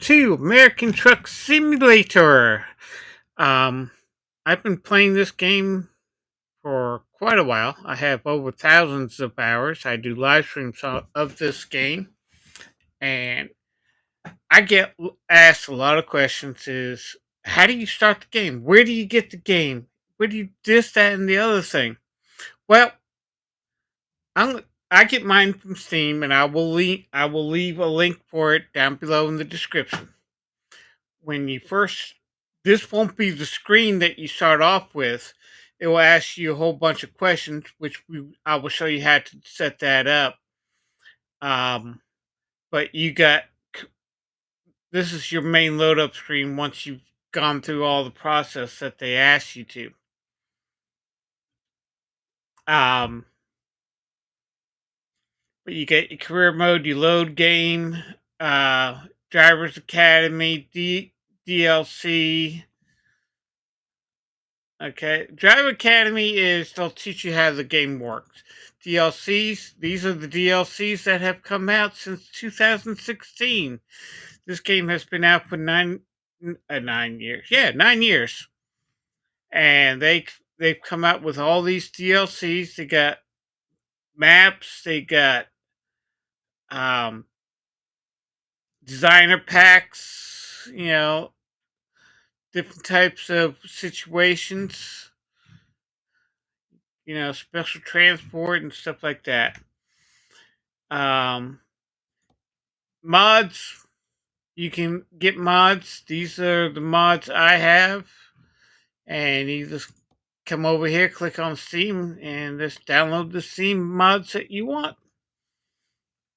2 American Truck Simulator. Um, I've been playing this game for quite a while. I have over thousands of hours. I do live streams of this game, and I get asked a lot of questions. Is how do you start the game? Where do you get the game? Where do you this, that, and the other thing? Well, I get mine from Steam, and I will leave a link for it down below in the description. When you first, this won't be the screen that you start off with. It will ask you a whole bunch of questions, which I will show you how to set that up. Um, but you got this is your main load up screen once you've gone through all the process that they ask you to. Um, but you get your career mode, you load game, Drivers Academy, DLC. Okay, Drive Academy is they'll teach you how the game works. DLCs, these are the DLCs that have come out since 2016. This game has been out for 9 years. Yeah, 9 years, and they've come out with all these DLCs. They got maps, they got um, designer packs. Different types of situations. Special transport and stuff like that. Um, Mods, you can get mods. These are the mods I have, and you just come over here, click on Steam, and just download the Steam mods that you want.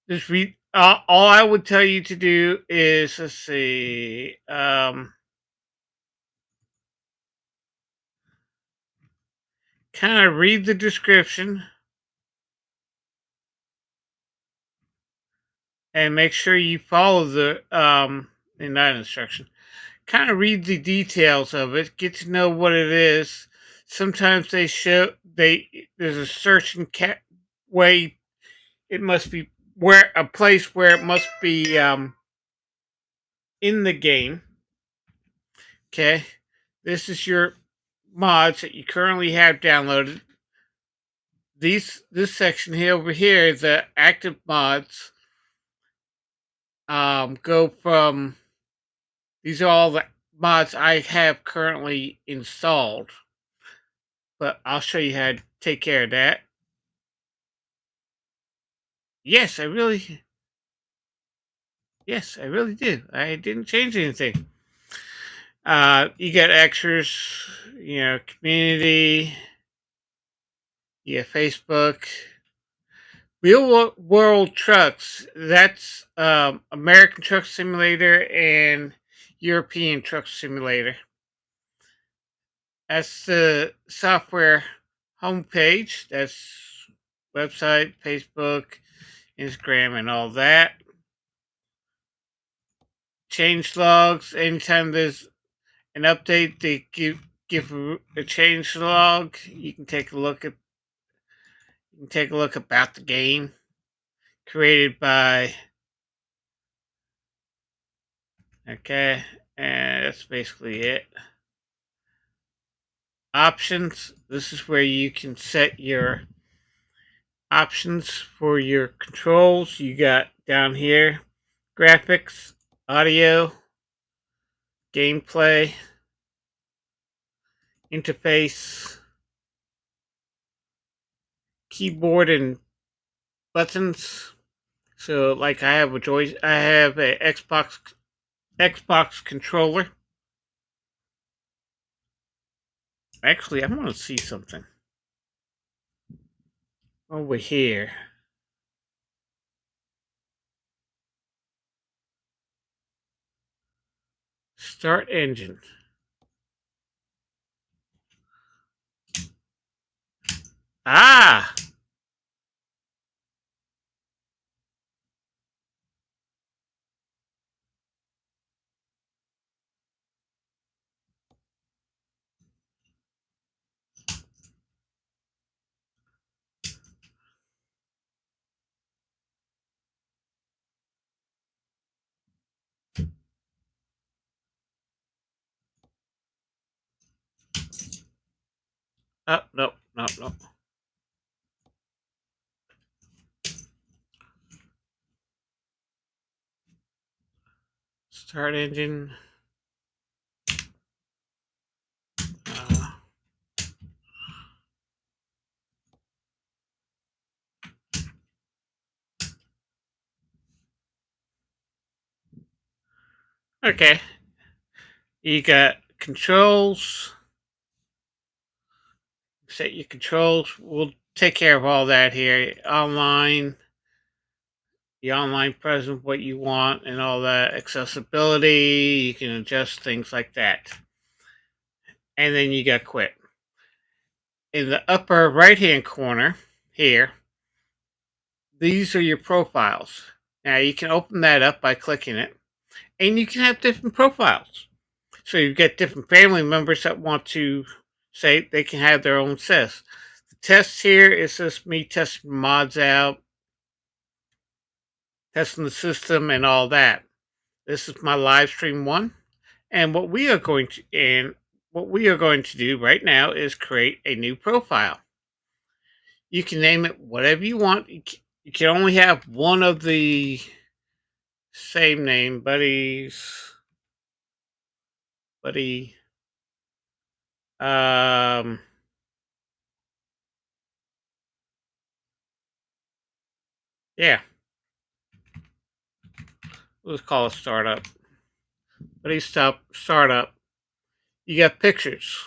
Just read. All I would tell you to do is let's see, kind of read the description and make sure you follow the in that instruction. Kind of read the details of it, get to know what it is. Sometimes there's a certain way it must be where a place where it must be in the game. Okay, this is your mods that you currently have downloaded. This section here over here, the active mods, go from these are all the mods I have currently installed. But I'll show you how to take care of that. Yes, yes, I really do. I didn't change anything. You got extras, community, you got Facebook, Real World Trucks. That's American Truck Simulator and European Truck Simulator. That's the software homepage. That's website, Facebook, Instagram, and all that. Change logs. Anytime there's an update, they give a change log. You can take a look about the game created by. Okay, and that's basically it. Options. This is where you can set your options for your controls. You got down here graphics, audio, gameplay, interface, keyboard and buttons. So like I have a Xbox controller. Actually, I want to see something over here. Start engine. Ah, Oh, no, no, no. Start engine. Uh, okay. You got controls. Set your controls. We'll take care of all that here. Online, the online presence, what you want, and all that. Accessibility. You can adjust things like that. And then you got quit. In the upper right hand corner here, these are your profiles. Now you can open that up by clicking it, and you can have different profiles. So you get different family members that want to say they can have their own tests. The test here is just me testing mods out, testing the system, and all that. This is my live stream one, and what we are going to do right now is create a new profile. You can name it whatever you want. You can only have one of the same name, buddy. Um, yeah, let's call it startup. Buddy, stop startup. You got pictures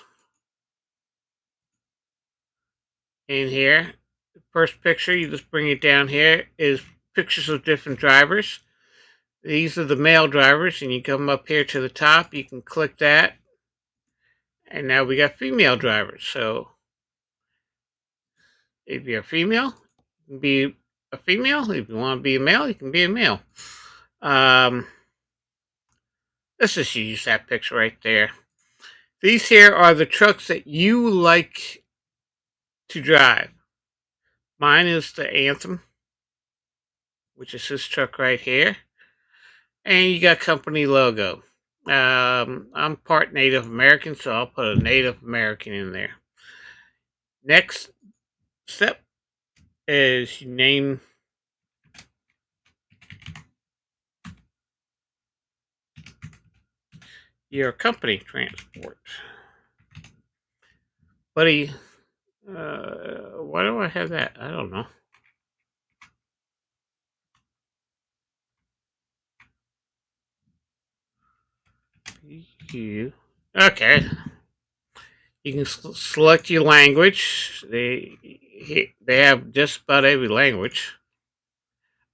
in here. The first picture, you just bring it down here, is pictures of different drivers. These are the male drivers, and you come up here to the top. You can click that, and now we got female drivers. So if you're a female, you can be a female. If you want to be a male, you can be a male. Um, let's just use that picture right there. These here are the trucks that you like to drive. Mine is the Anthem, which is this truck right here. And you got company logo. I'm part Native American, so I'll put a Native American in there. Next step is you name your company transport. Buddy, why do I have that? I don't know. You. Okay. You can select your language. They have just about every language.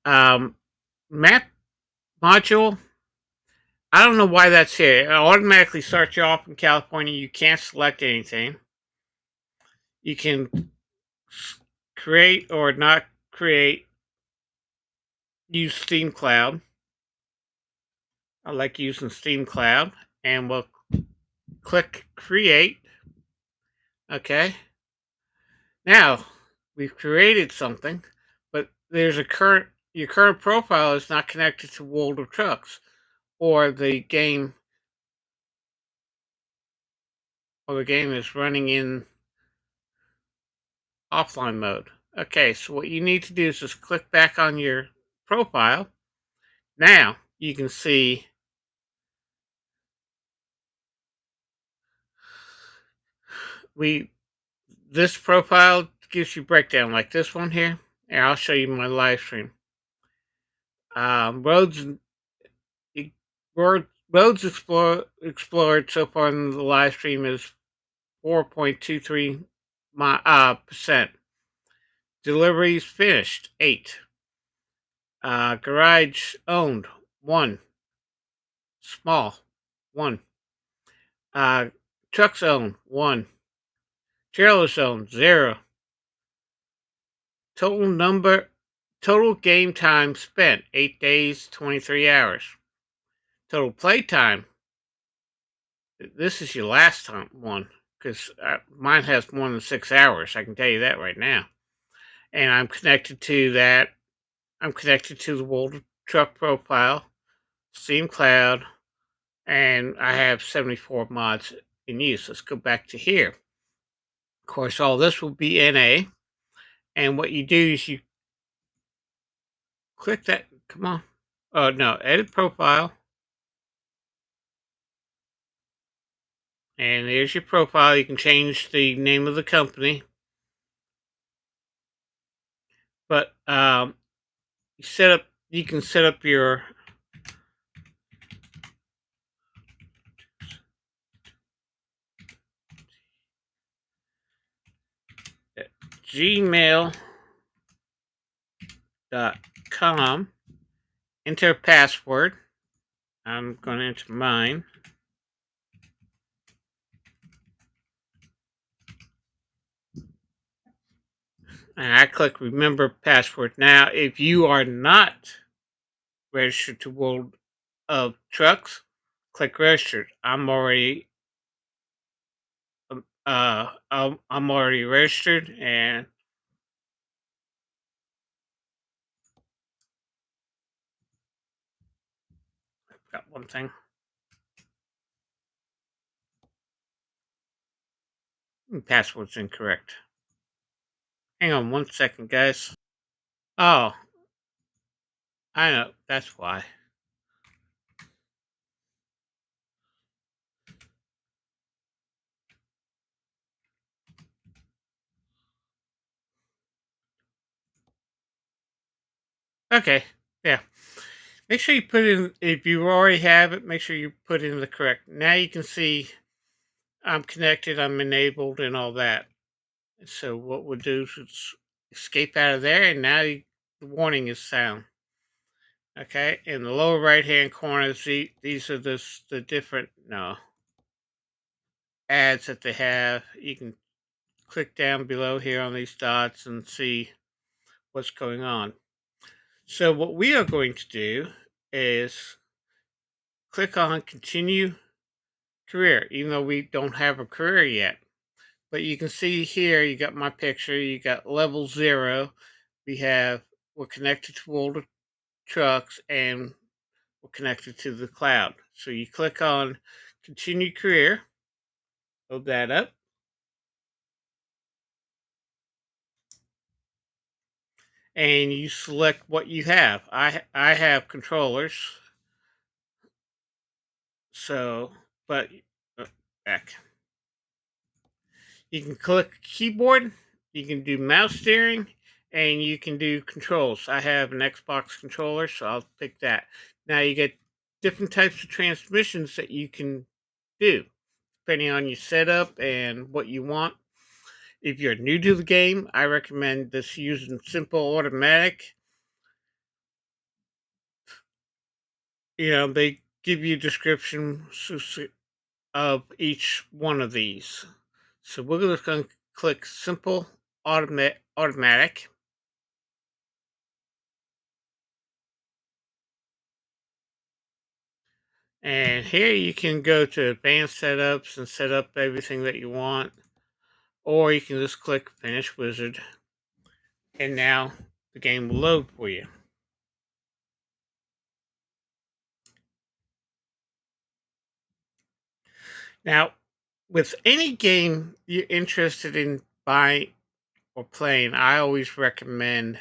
Um, Map module. I don't know why that's here. It automatically starts you off in California. You can't select anything. You can create or not create. Use Steam Cloud. I like using Steam Cloud, and we'll click create. Okay. Now we've created something, but there's a current. Your current profile is not connected to World of Trucks or the game, or the game is running in offline mode. Okay, so what you need to do is just click back on your profile. Now you can see we this profile gives you breakdown like this one here. And I'll show you my live stream. Roads roads explored so far in the live stream is 4.23 percent. Deliveries finished 8. Garage owned 1. Small 1. Uh, Trucks owned 1. Trailers owned 0. Total number Total game time spent 8 days 23 hours. Total play time. This is your last time one, because mine has more than 6 hours. I can tell you that right now. And I'm connected to that. I'm connected to the World Truck profile, Steam Cloud, and I have 74 mods in use. Let's go back to here. Of course, all this will be NA. And what you do is you click that. Come on. Oh, no. Edit profile. And there's your profile. You can change the name of the company. But you can set up your gmail.com. Enter a password. I'm going to enter mine. And I click remember password. Now, if you are not registered to World of Trucks, click registered. I'm already registered, and I've got one thing. Password's incorrect. Hang on 1 second, guys. Oh, I know. That's why. Okay. Yeah. Make sure you put in, if you already have it, make sure you put in the correct. Now you can see I'm connected, I'm enabled, and all that. So what we'll do is escape out of there, and now the warning is sound. Okay, in the lower right hand corner, see these are the different ads that they have. You can click down below here on these dots and see what's going on. So what we are going to do is click on continue career, even though we don't have a career yet. But you can see here, you got my picture, you got level 0. We're connected to older trucks, and we're connected to the cloud. So you click on continue career, load that up, and you select what you have. I have controllers, so but back. You can click keyboard, you can do mouse steering, and you can do controls. I have an Xbox controller, so I'll pick that. Now you get different types of transmissions that you can do depending on your setup and what you want. If you're new to the game, I recommend this using simple automatic. They give you a description of each one of these. So we're just going to click simple automatic. And here you can go to advanced setups and set up everything that you want. Or you can just click finish wizard. And now the game will load for you. Now, with any game you're interested in buying or playing, I always recommend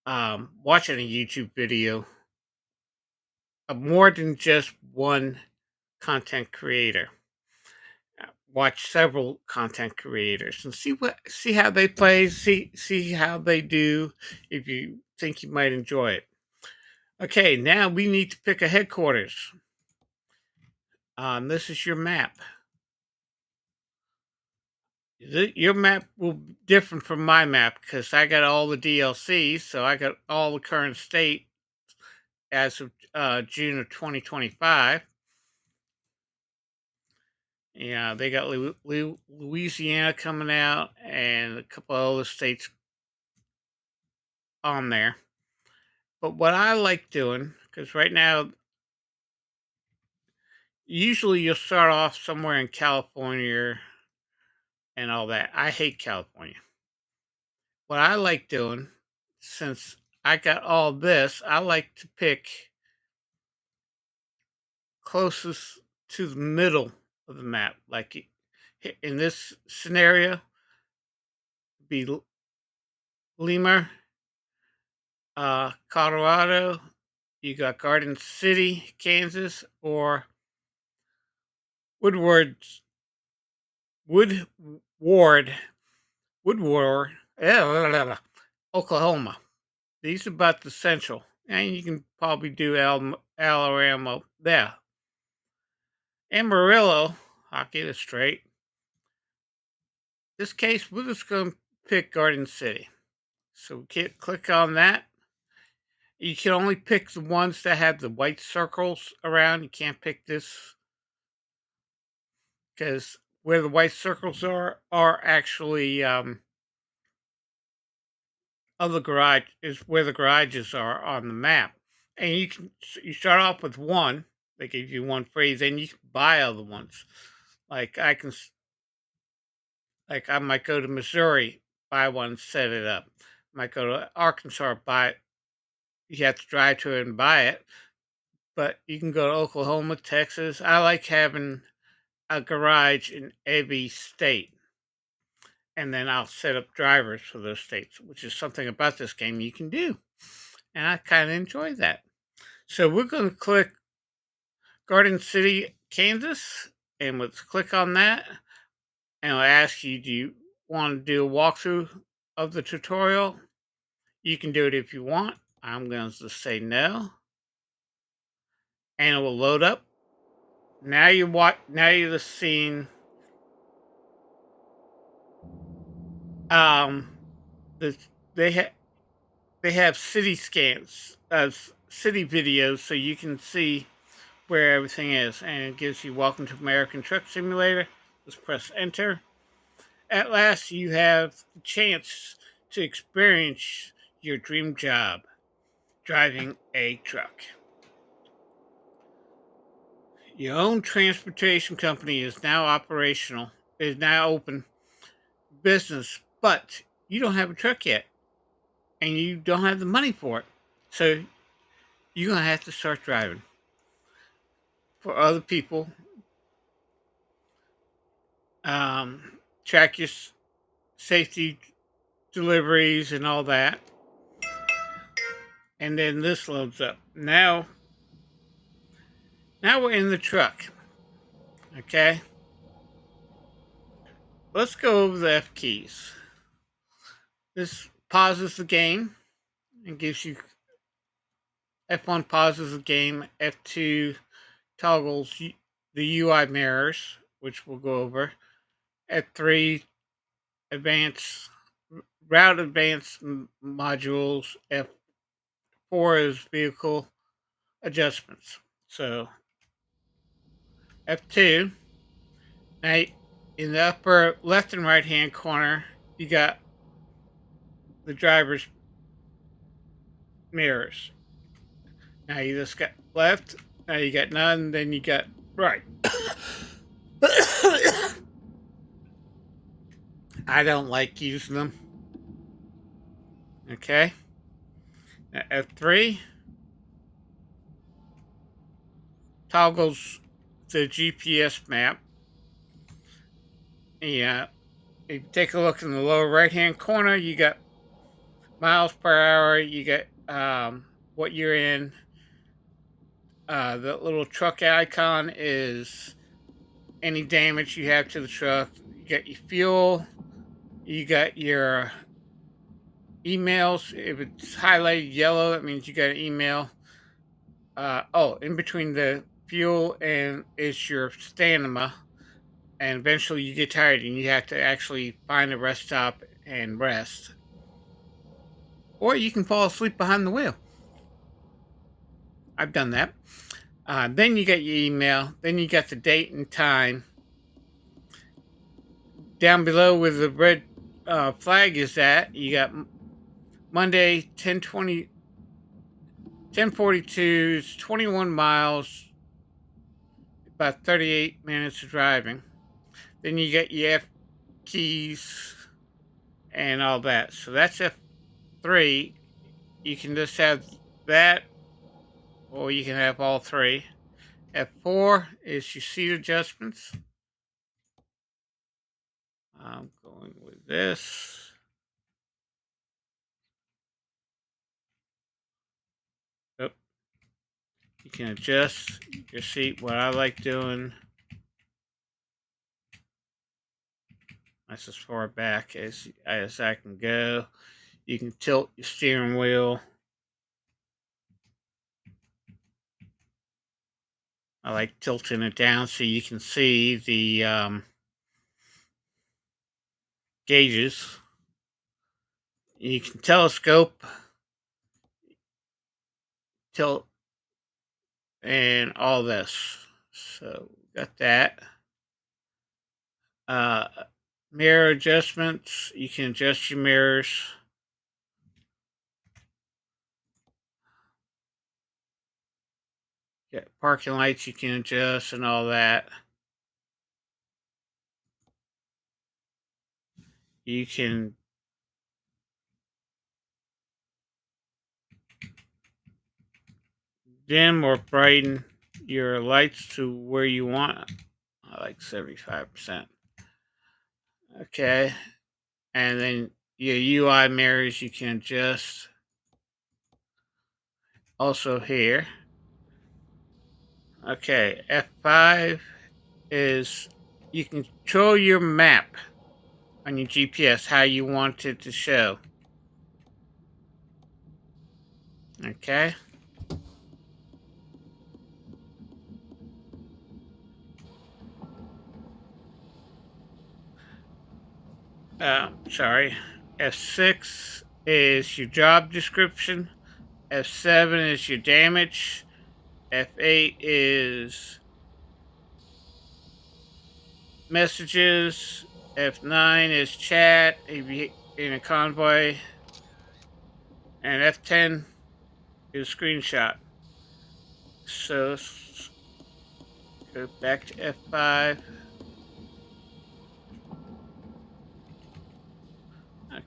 watching a YouTube video of more than just one content creator. Watch several content creators and see how they play, see how they do. If you think you might enjoy it. Okay, now we need to pick a headquarters. This is your map. Your map will be different from my map because I got all the DLCs, so I got all the current state as of June of 2025. Yeah, they got Louisiana coming out and a couple of other states on there. But what I like doing, because right now, usually you'll start off somewhere in California and all that. I hate California. What I like doing, since I got all this, I like to pick closest to the middle of the map. Like in this scenario, be Lima, Colorado. You got Garden City, Kansas, or Woodward, Woodward, Woodward, Oklahoma. These are about the central, and you can probably do Alabama there. Amarillo, I'll get it straight. This case, we're just going to pick Garden City. So click on that. You can only pick the ones that have the white circles around. You can't pick this because where the white circles are actually of the garage is where the garages are on the map. And you start off with one. They give you one free. Then you can buy other ones. Like I might go to Missouri, buy one, set it up. Might go to Arkansas, buy it. You have to drive to it and buy it. But you can go to Oklahoma, Texas. I like having a garage in every state, and then I'll set up drivers for those states, which is something about this game you can do, and I kind of enjoy that. So we're going to click Garden City, Kansas, and let's click on that, and I'll ask you, do you want to do a walkthrough of the tutorial? You can do it if you want. I'm going to say no, and it will load up. Now you're seeing the they have they have city scans of city videos so you can see where everything is, and it gives you welcome to American Truck Simulator. Just press enter. At last you have the chance to experience your dream job, driving a truck. Your own transportation company is now operational, is now open business, but you don't have a truck yet and you don't have the money for it. So you're going to have to start driving for other people, track your safety deliveries and all that. And then this loads up. Now we're in the truck. Okay. Let's go over the F keys. This pauses the game and gives you F1 pauses the game, F2 toggles the UI mirrors, which we'll go over. F3 advanced route advanced modules. F4 is vehicle adjustments. So F2. Now in the upper left and right hand corner, you got the driver's mirrors. Now you just got left. Now you got none. Then you got right. I don't like using them. Okay. Now F3 toggles the GPS map. Yeah. If you take a look in the lower right hand corner, you got miles per hour. You got what you're in. The little truck icon is any damage you have to the truck. You got your fuel. You got your emails. If it's highlighted yellow, that means you got an email. In between the fuel and is your stamina. And eventually you get tired and you have to actually find a rest stop and rest. Or you can fall asleep behind the wheel. I've done that. Then you got your email. Then you got the date and time. Down below where the red flag is at, you got Monday 10:42. It's 21 miles, about 38 minutes of driving. Then you got your F keys and all that. So that's F3. You can just have that, or you can have all three. F4 is your seat adjustments. I'm going with this. You can adjust your seat. What I like doing, that's as far back as I can go. You can tilt your steering wheel. I like tilting it down so you can see the gauges. You can telescope, tilt, and all this. So got that. Uh, Mirror adjustments. You can adjust your mirrors. Got parking lights you can adjust and all that. You can dim or brighten your lights to where you want. I like 75%. Okay. And then your UI mirrors you can adjust. Also here. Okay. F5 is you can control your map on your GPS how you want it to show. Okay. Sorry. F6 is your job description. F7 is your damage. F8 is messages. F9 is chat if you in a convoy. And F10 is screenshot. So go back to F5.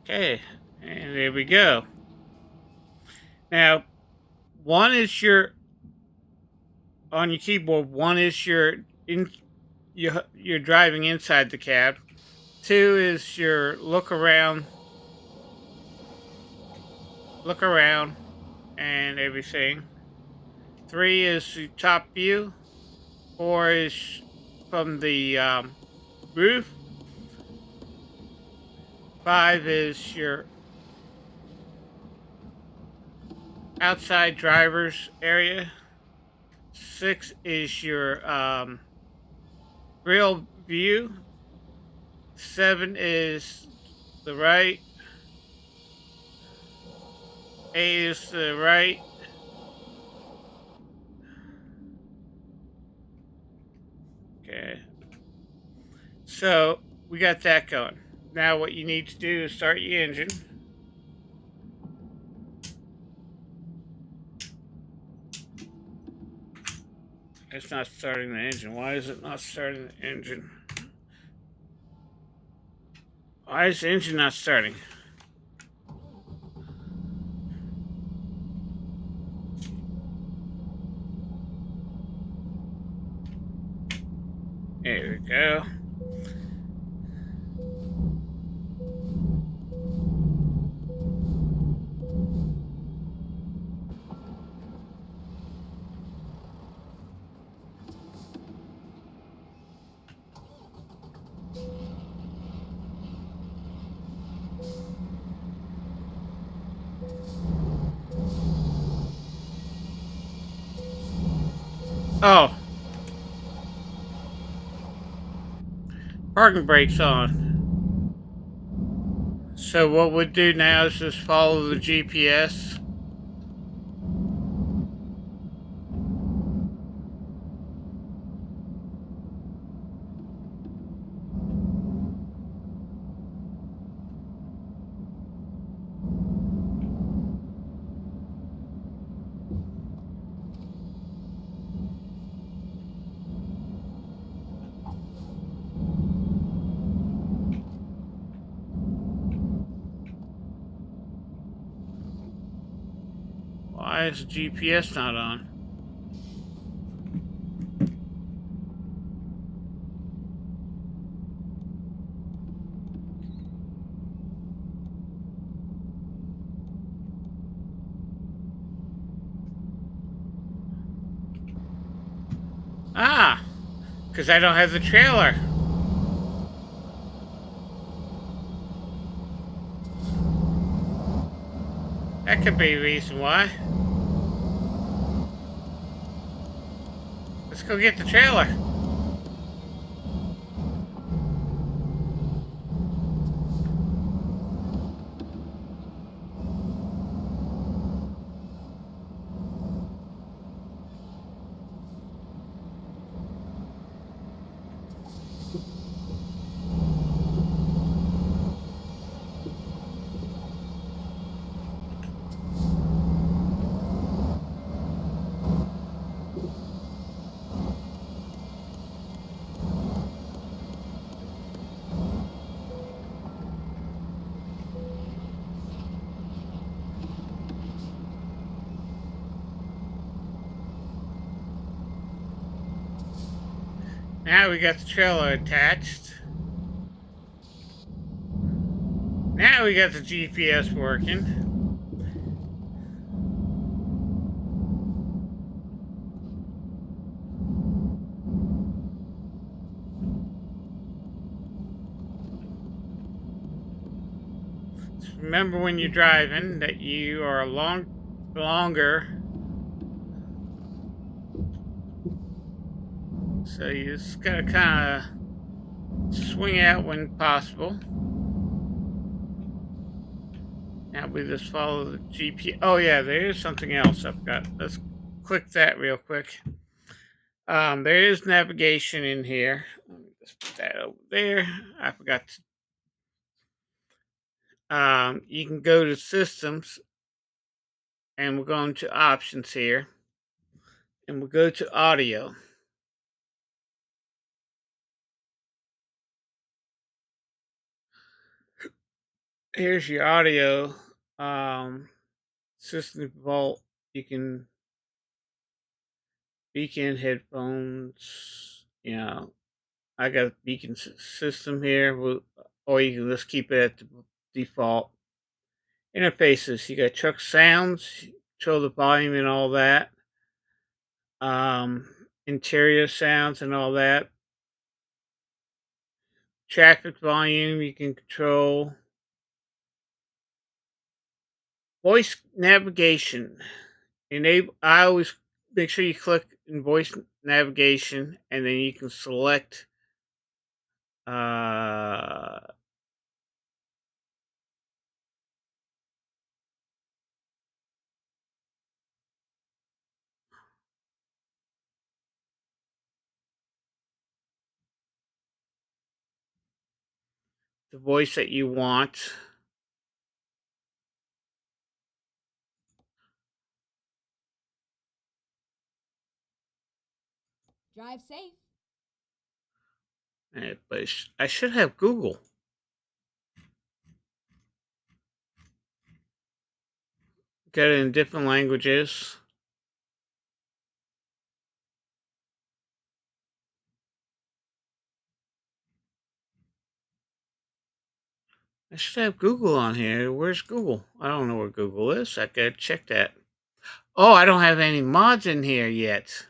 Okay. And there we go. Now, one is your on your keyboard. One is your in you're driving inside the cab. Two is your look around, and everything. Three is the top view. Four is from the roof. Five is your outside driver's area. Six is your real view. Seven is the right. Eight is the right. Okay. So we got that going. Now what you need to do is start your engine. It's not starting the engine. Why is it not starting the engine? Why is the engine not starting? There we go. Oh, parking brakes on. So what we'll do now is just follow the GPS. Why is the GPS not on? Ah, because I don't have the trailer. That could be a reason why. Let's go get the trailer. Now we got the trailer attached. Now we got the GPS working. Just remember when you're driving that you are longer. So you just gotta kind of swing out when possible. Now we just follow the GPS. Oh yeah, there is something else I've got. Let's click that real quick. There is navigation in here. Let me just put that over there. I forgot to. You can go to systems, and we're going to options here, and we'll go to audio. Here's your audio system vault. You can beacon headphones. You know, I got a beacon system here, or you can just keep it at the default. Interfaces, you got truck sounds, control the volume and all that. Interior sounds and all that. Traffic volume, you can control. Voice navigation. Enable. I always make sure you click in voice navigation, and then you can select uh, the voice that you want. Drive safe. But I should have Google. Got it in different languages. I should have Google on here. Where's Google? I don't know where Google is. I gotta check that. Oh, I don't have any mods in here yet.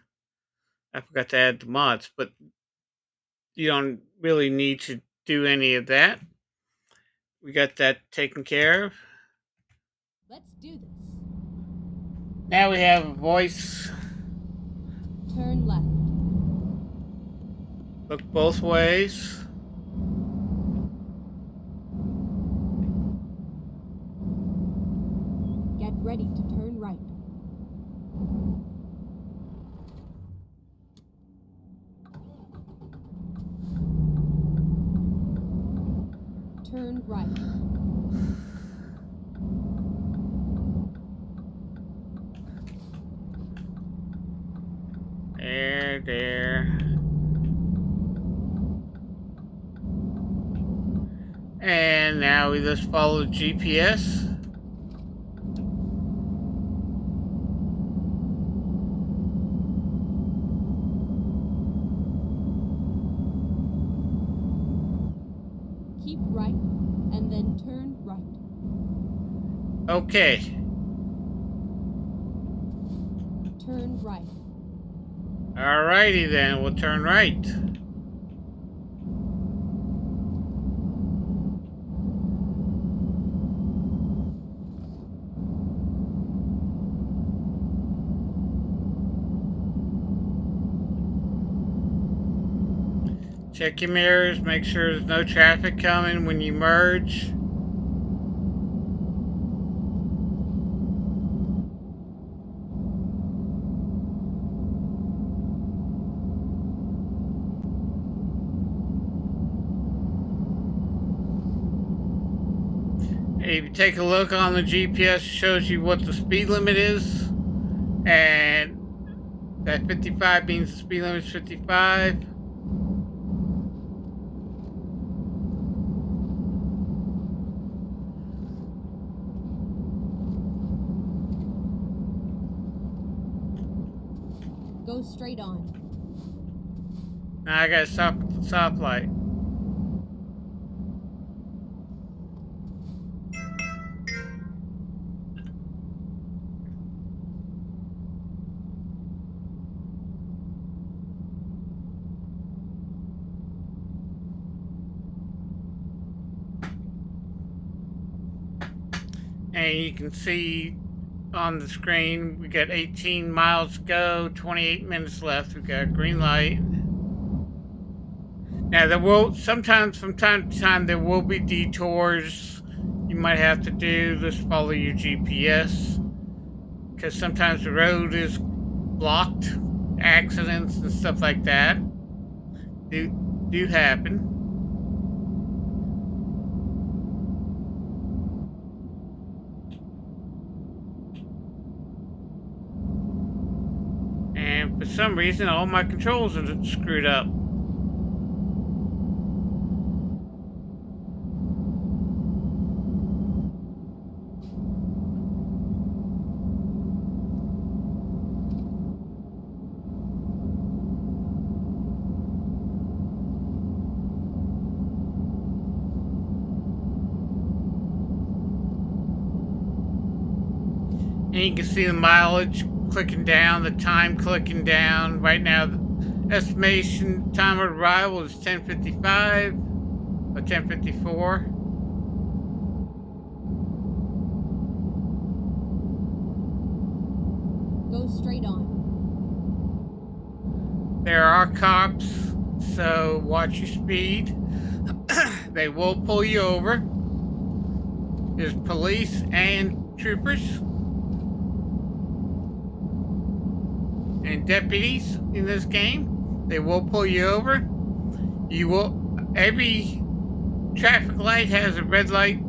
I forgot to add the mods, but you don't really need to do any of that. We got that taken care of. Let's do this. Now we have a voice. Turn left. Look both ways. Get ready to turn right. Turn right. There. And now we just follow GPS. Keep right, and then turn right. Okay. Turn right. Alrighty then, we'll turn right. Check your mirrors, make sure there's no traffic coming when you merge. If you take a look on the GPS, it shows you what the speed limit is, and that 55 means the speed limit is 55. Go straight on. Now I gotta stop at the stoplight. And you can see on the screen we got 18 miles to go, 28 minutes left. We got a green light. Now there will sometimes from time to time there will be detours you might have to do. Just follow your GPS because sometimes the road is blocked. Accidents and stuff like that do happen. And for some reason all my controls are screwed up. And you can see the mileage clicking down, the time clicking down. Right now, the estimation time of arrival is 10:55 or 10:54. Go straight on. There are cops, so watch your speed. They will pull you over. There's police and troopers and deputies in this game. They will pull you over. You will, every traffic light has a red light.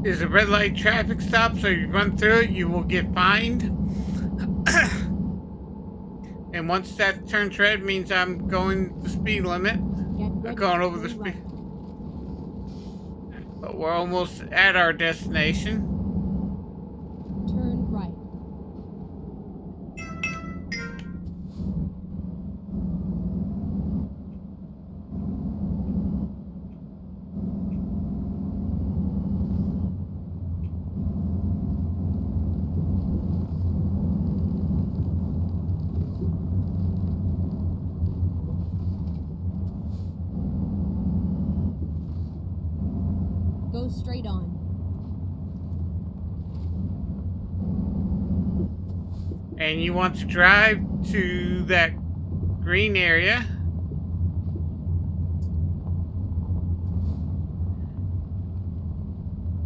Is a red light traffic stop, so you run through it, you will get fined. And once that turns red, means I'm going the speed limit. I'm going over the speed. But we're almost at our destination. Turn right. Go straight on. And you want to drive to that green area.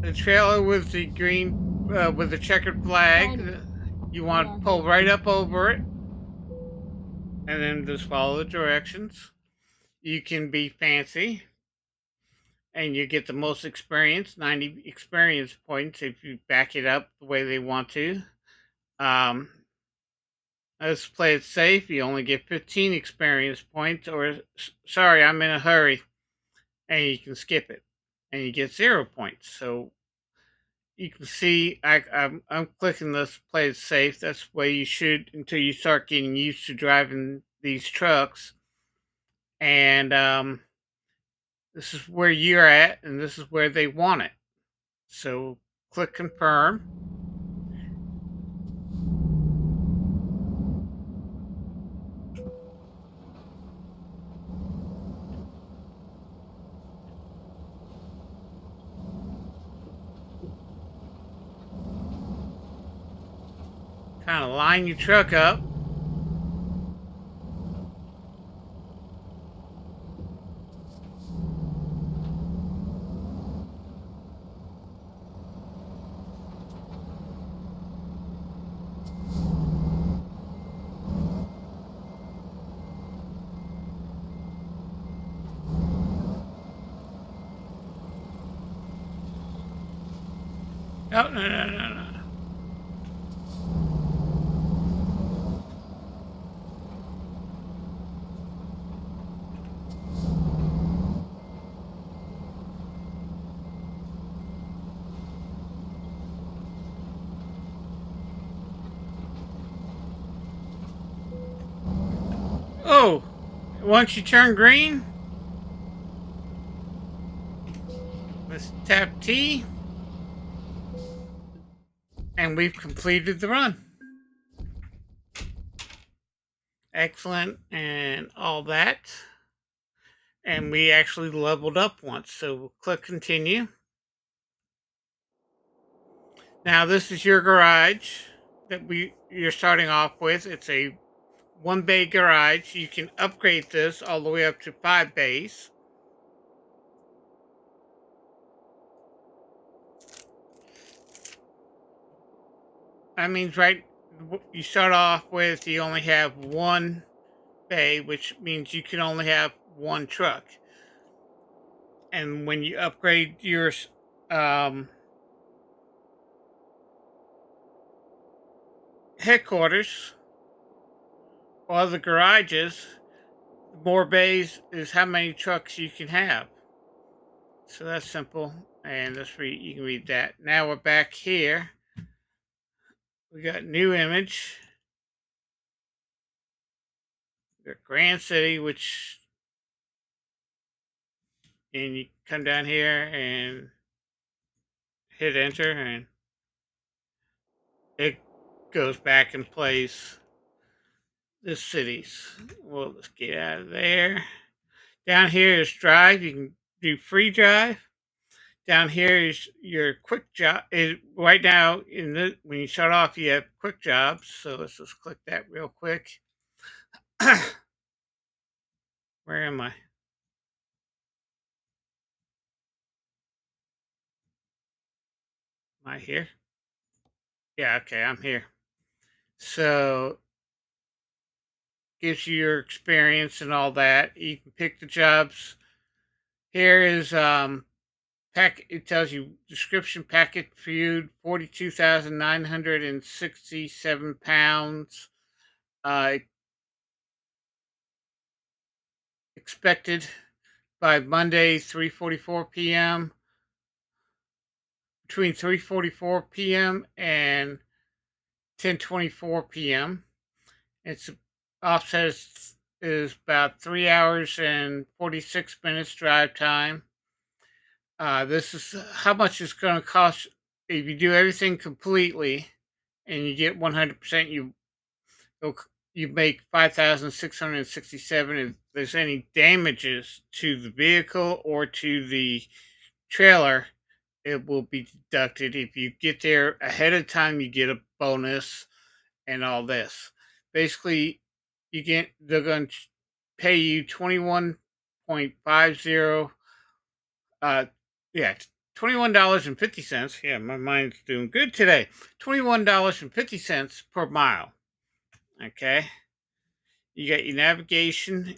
The trailer with the green, with the checkered flag. You want to pull right up over it. And then just follow the directions. You can be fancy. And you get the most experience, 90 experience points if you back it up the way they want to. Let's play it safe. You only get 15 experience points, or sorry, I'm in a hurry, and you can skip it, and you get 0 points. So you can see I'm clicking this play it safe. That's the way you should until you start getting used to driving these trucks. And this is where you're at, and this is where they want it. So click confirm. kind of line your truck up. No, no, no, no, no. Oh, once you turn green, let's tap T, and we've completed the run. Excellent, and all that. And we actually leveled up once, so we'll click continue. Now this is your garage that you're starting off with. It's a 1 bay garage. You can upgrade this all the way up to 5 bays. That means you start off with, you only have 1 bay, which means you can only have 1 truck. And when you upgrade your headquarters or the garages, more bays is how many trucks you can have. So that's simple. And you can read that. Now we're back here. We got new image. We got Grand City, and you come down here and hit enter, and it goes back and plays the cities. Well, let's get out of there. Down here is drive. You can do free drive. Down here is your quick job. Right now, when you start off, you have quick jobs. So let's just click that real quick. Where am I? Am I here? Yeah, okay, I'm here. So gives you your experience and all that. You can pick the jobs. Here is it tells you description: packet viewed 42,967 pounds. Expected by Monday 3:44 p.m. between 3:44 p.m. and 10:24 p.m. Its offset is about 3 hours and 46 minutes drive time. This is how much it's going to cost if you do everything completely and you get 100%. You make 5,667. If there's any damages to the vehicle or to the trailer, it will be deducted. If you get there ahead of time, you get a bonus and all this. Basically, they're going to pay you 21.50. Yeah, $21.50. Yeah, my mind's doing good today. $21.50 per mile. Okay. You got your navigation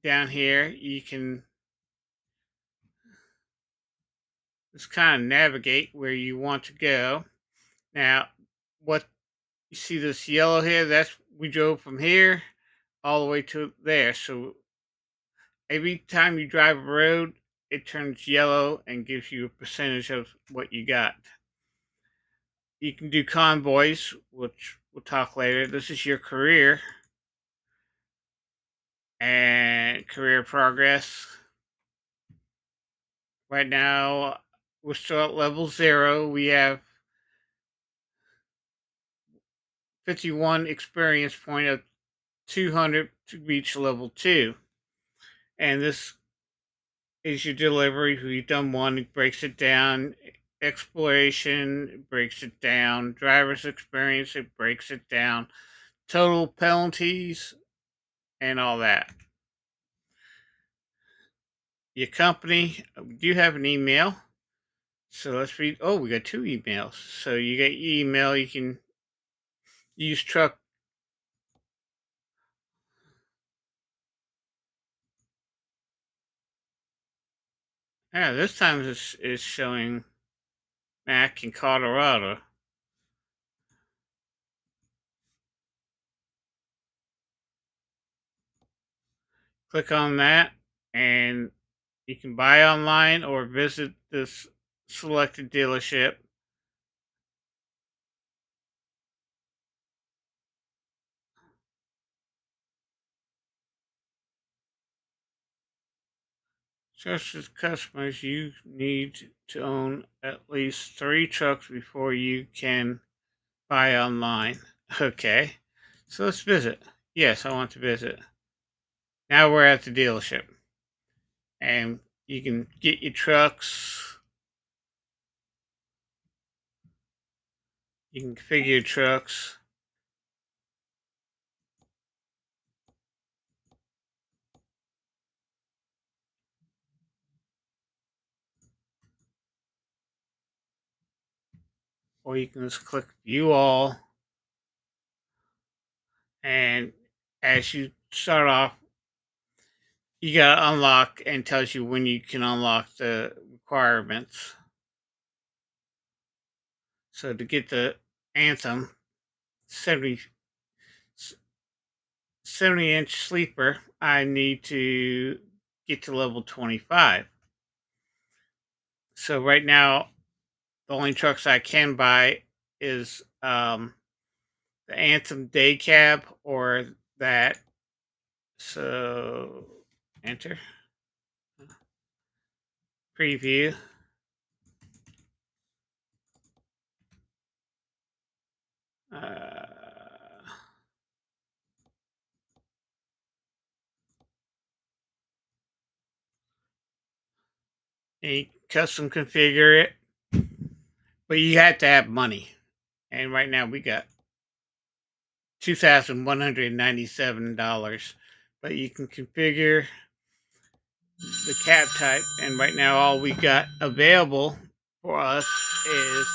down here. You can just kind of navigate where you want to go. Now, what you see this yellow here, we drove from here all the way to there. So every time you drive a road, it turns yellow and gives you a percentage of what you got. You can do convoys, which we'll talk later. This is your career and career progress. Right now, we're still at level 0. We have 51 experience point of 200 to reach level 2. And this is your delivery. You've done 1, it breaks it down. exploration, it breaks it down. Driver's experience, it breaks it down. Total penalties and all that. Your company, we do have an email. So let's read. Oh, we got two emails. So you got your email. You can use truck. Yeah, this time is showing Mac in Colorado. Click on that, and you can buy online or visit this selected dealership. Just as customers, you need to own at least 3 trucks before you can buy online. Okay, so let's visit. Yes, I want to visit. Now we're at the dealership, and you can get your trucks. You can configure your trucks. Or you can just click view all, and as you start off, you gotta unlock and tells you when you can unlock the requirements. So to get the Anthem 70 70-inch sleeper, I need to get to level 25. So right now, the only trucks I can buy is the Anthem day cab or that. So enter preview. Uh, you custom configure it, but you have to have money. And right now we got $2,197. But you can configure the cab type, and right now all we got available for us is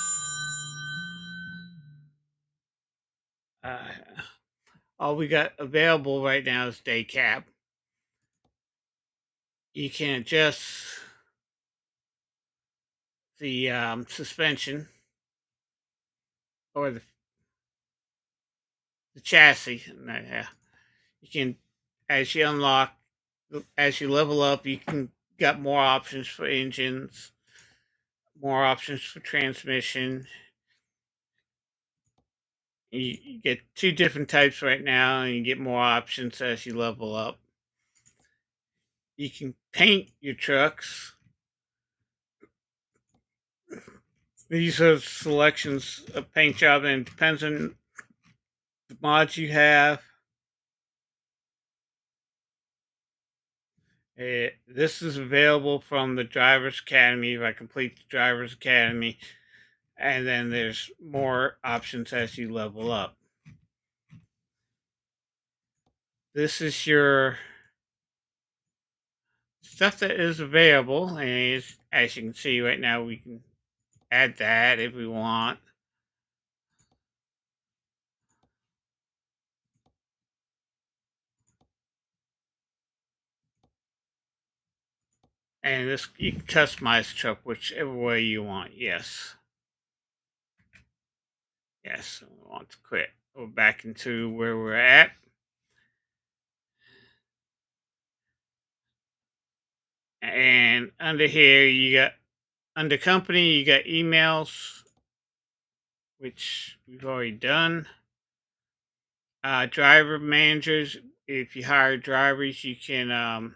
uh, all we got available right now is day cab. You can adjust the suspension or the chassis. You can, as you unlock, as you level up, you can got more options for engines, more options for transmission. You get 2 different types right now, and you get more options as you level up. You can paint your trucks. These are selections of paint job, and it depends on the mods you have. This is available from the Driver's Academy if I complete the Driver's Academy, and then there's more options as you level up. This is your stuff that is available, and as you can see right now, we can add that if we want. And this you can customize the truck whichever way you want. Yes. Yes. We want to quit. Go back into where we're at. And under here you got under company you got emails, which we've already done. Driver managers. If you hire drivers, you can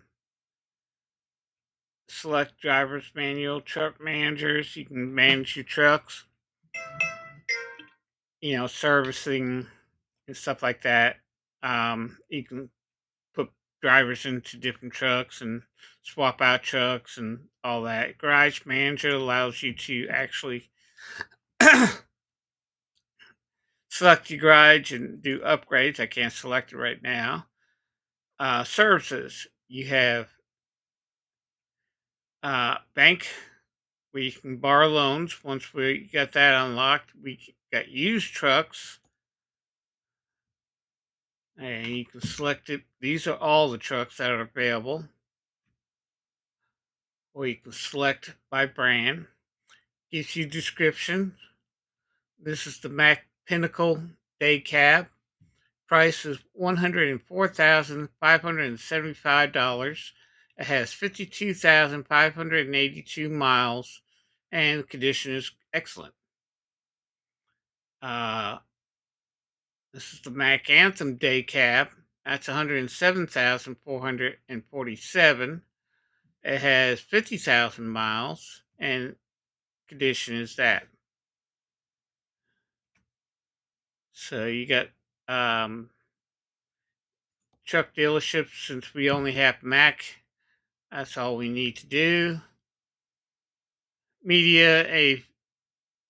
select drivers manual. Truck managers, you can manage your trucks. Servicing and stuff like that. You can put drivers into different trucks and swap out trucks and all that. Garage Manager allows you to actually select your garage and do upgrades. I can't select it right now. Services. You have bank where you can borrow loans. Once we got that unlocked, we got used trucks, and you can select it. These are all the trucks that are available, or you can select by brand. Gives you description. This is the Mack Pinnacle Day Cab. Price is $104,575. It has 52,582 miles, and the condition is excellent. Uh, this is the Mack Anthem Day Cab. That's 107,447. It has 50,000 miles, and condition is that. So you got truck dealerships. Since we only have Mack, that's all we need to do. Media,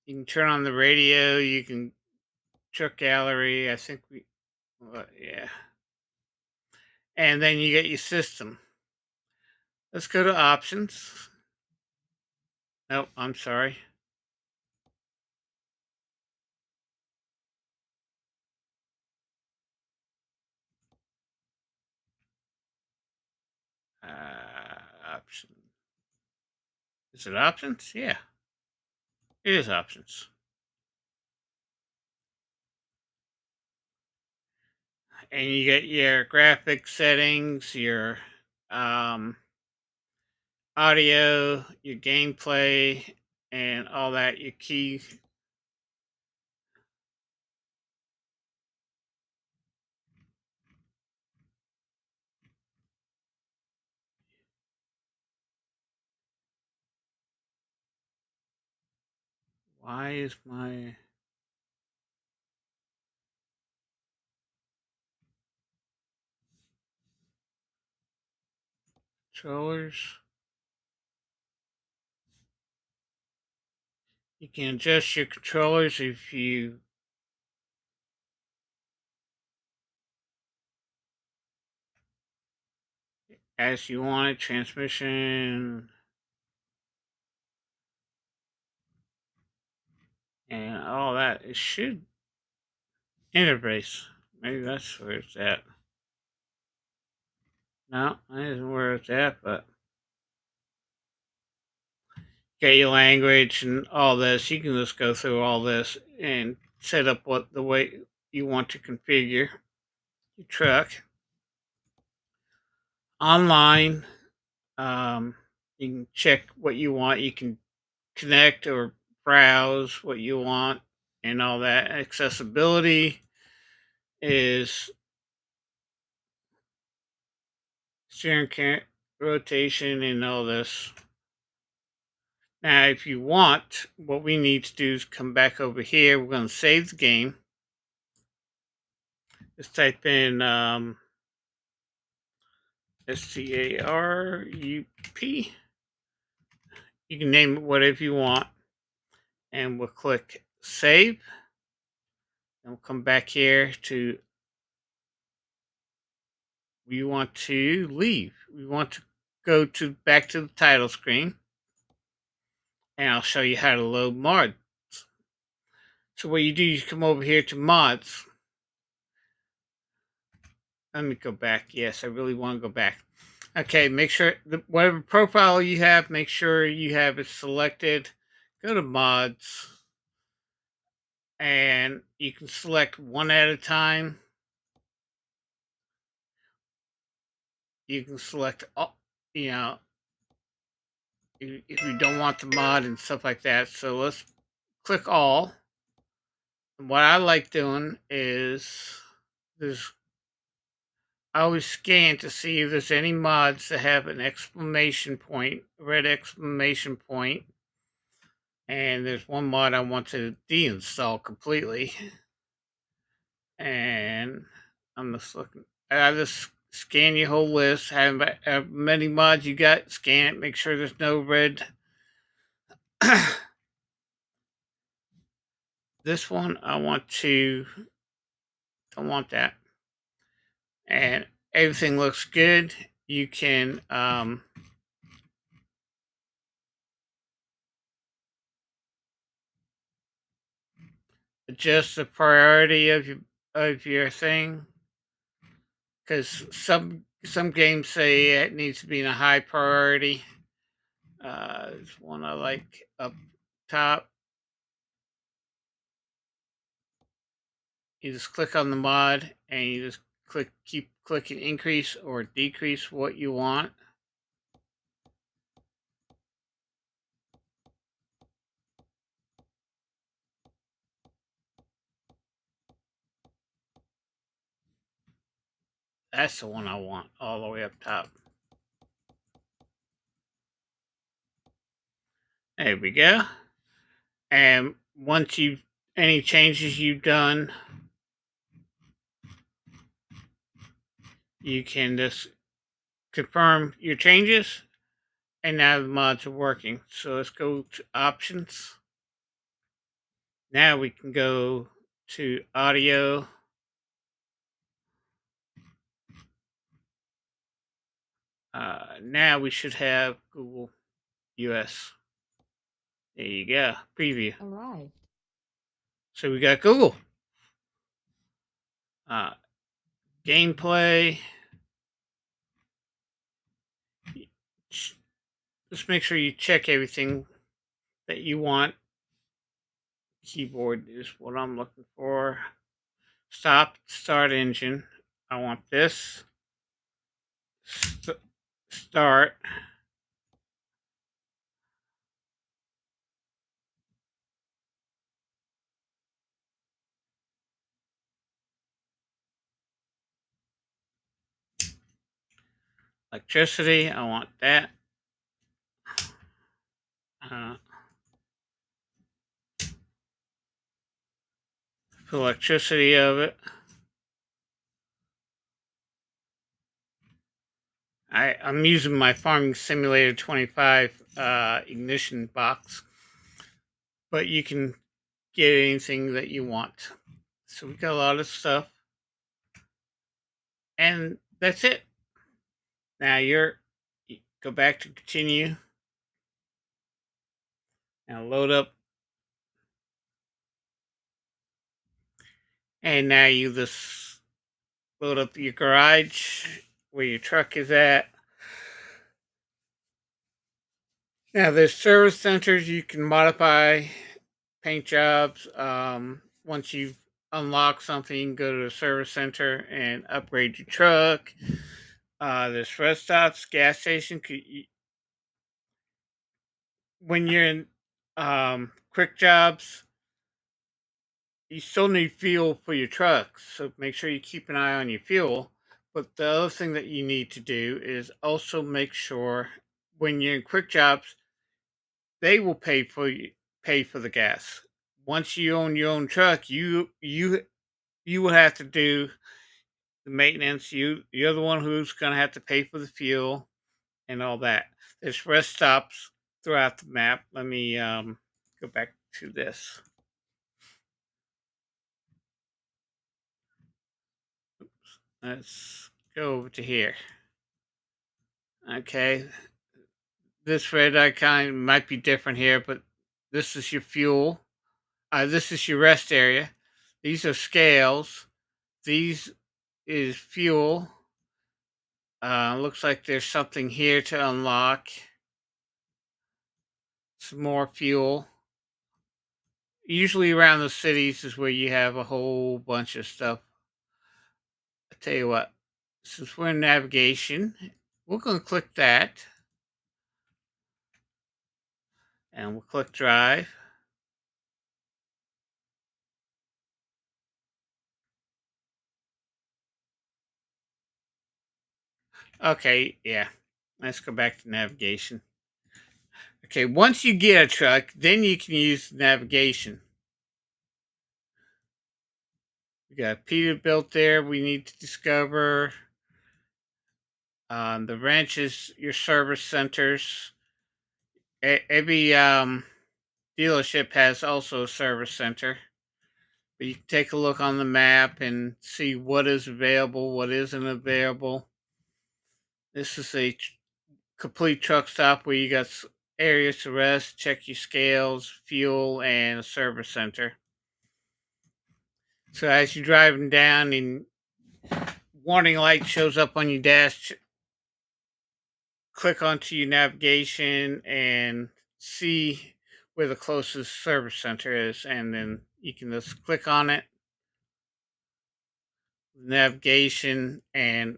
you can turn on the radio. You can truck gallery. I think yeah. And then you get your system. Let's go to options. Nope, I'm sorry. Option. Is it options? Yeah, it is options. And you get your graphic settings, your um, audio, your gameplay, and all that. Your key. Why is my controllers? You can adjust your controllers if you as you want it. Transmission and all that. It should interface. Maybe that's where it's at. No, that isn't where it's at, but get your language and all this. You can just go through all this and set up what the way you want to configure your truck online. Um, you can check what you want. You can connect or browse what you want and all that. Accessibility is steering rotation and all this. Now, if you want, what we need to do is come back over here. We're going to save the game. Just type in STARUP. You can name it whatever you want. And we'll click save. And we'll come back here to, we want to leave. We want to go to back to the title screen. And I'll show you how to load mods. So what you do, you come over here to mods. Let me go back. Yes, I really want to go back. Okay, make sure whatever profile you have, make sure you have it selected. Go to mods, and you can select one at a time. You can select all, you know, if you don't want the mod and stuff like that. So let's click all. And what I like doing is there's I always scan to see if there's any mods that have an exclamation point, red exclamation point. And there's one mod I want to deinstall completely. And I'm just looking. I just scan your whole list. Have many mods you got. Scan it. Make sure there's no red. This one I want to. Don't want that. And everything looks good. You can adjust the priority of your thing, because some games say it needs to be in a high priority. There's one I like up top. You just click on the mod and you just keep clicking increase or decrease what you want. That's the one I want, all the way up top. There we go. And once any changes you've done, you can just confirm your changes, and now the mods are working. So let's go to options. Now we can go to audio. Now we should have Google US. There you go. Preview. Arrived. So we got Google. Gameplay. Just make sure you check everything that you want. Keyboard is what I'm looking for. Start engine. I want this. Start. Electricity. I want that. Electricity of it. I'm using my Farming Simulator 25 ignition box, but you can get anything that you want. So we got a lot of stuff, and that's it. Now you go back to continue. Now load up, and now you just load up your garage where your truck is at. Now there's service centers you can modify paint jobs. Once you've unlocked something, you can go to the service center and upgrade your truck. There's rest stops, gas station. When you're in quick jobs, you still need fuel for your truck, so make sure you keep an eye on your fuel. But the other thing that you need to do is also make sure when you're in quick jobs, they will pay for the gas. Once you own your own truck, you will have to do the maintenance. You're the one who's going to have to pay for the fuel and all that. There's rest stops throughout the map. Let me go back to this. Let's go over to here. Okay, this red icon might be different here, but this is your fuel. This is your rest area. These are scales. These is fuel. Looks like there's something here to unlock. Some more fuel. Usually around the cities is where you have a whole bunch of stuff. I tell you what, since we're in navigation, we're going to click that. And we'll click drive. Okay, yeah. Let's go back to navigation. Okay, once you get a truck, then you can use navigation. We got Peterbilt there we need to discover. The ranches, your service centers. Every dealership has also a service center. But you can take a look on the map and see what is available, what isn't available. This is a complete truck stop where you got areas to rest, check your scales, fuel, and a service center. So as you're driving down and warning light shows up on your dash, click onto your navigation and see where the closest service center is, and then you can just click on it, navigation, and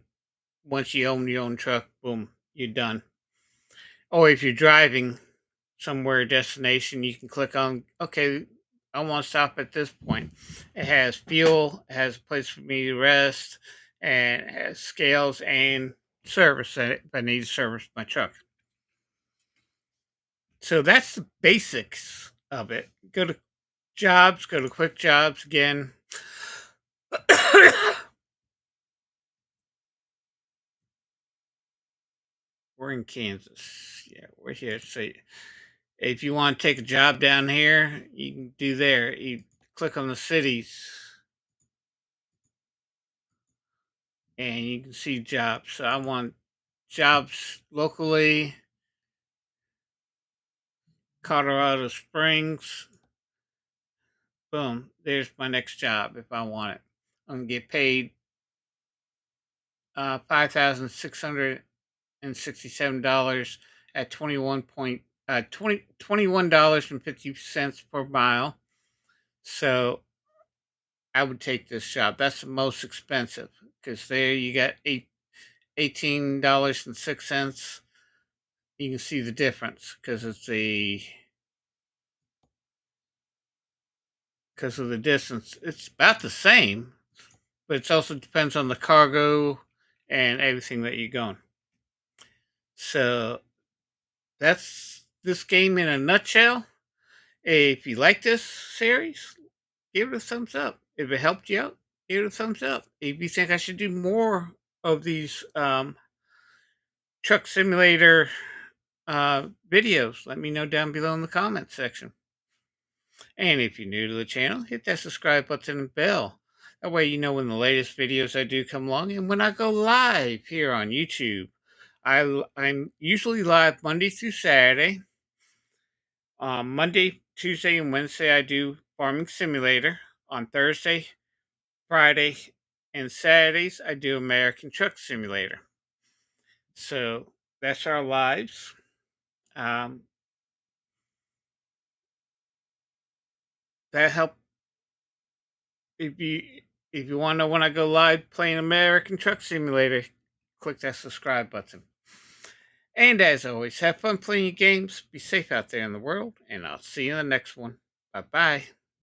once you own your own truck, boom, you're done. Or if you're driving somewhere destination, you can click on, okay, I want to stop at this point. It has fuel, it has a place for me to rest, and it has scales and service if I need to service my truck. So that's the basics of it. Go to jobs, go to quick jobs again. We're in Kansas. Yeah, we're here. So if you want to take a job down here, you can do there. You click on the cities and you can see jobs. So I want jobs locally, Colorado Springs. Boom, there's my next job if I want it. I'm gonna get paid $5,667 at 21.20 $21.50 per mile. So I would take this job. That's the most expensive because there you got $18.06. You can see the difference because it's because of the distance. It's about the same, but it also depends on the cargo and everything that you're going. So that's this game in a nutshell. If you like this series, give it a thumbs up. If it helped you out, give it a thumbs up. If you think I should do more of these truck simulator videos, let me know down below in the comments section. And if you're new to the channel, hit that subscribe button and bell. That way you know when the latest videos I do come along and when I go live here on YouTube. I'm usually live Monday through Saturday. Monday, Tuesday, and Wednesday I do Farming Simulator. On Thursday, Friday, and Saturdays I do American Truck Simulator. So that's our lives. Um, that help if you want to know when I go live playing American Truck Simulator, click that subscribe button. And as always, have fun playing your games, be safe out there in the world, and I'll see you in the next one. Bye bye.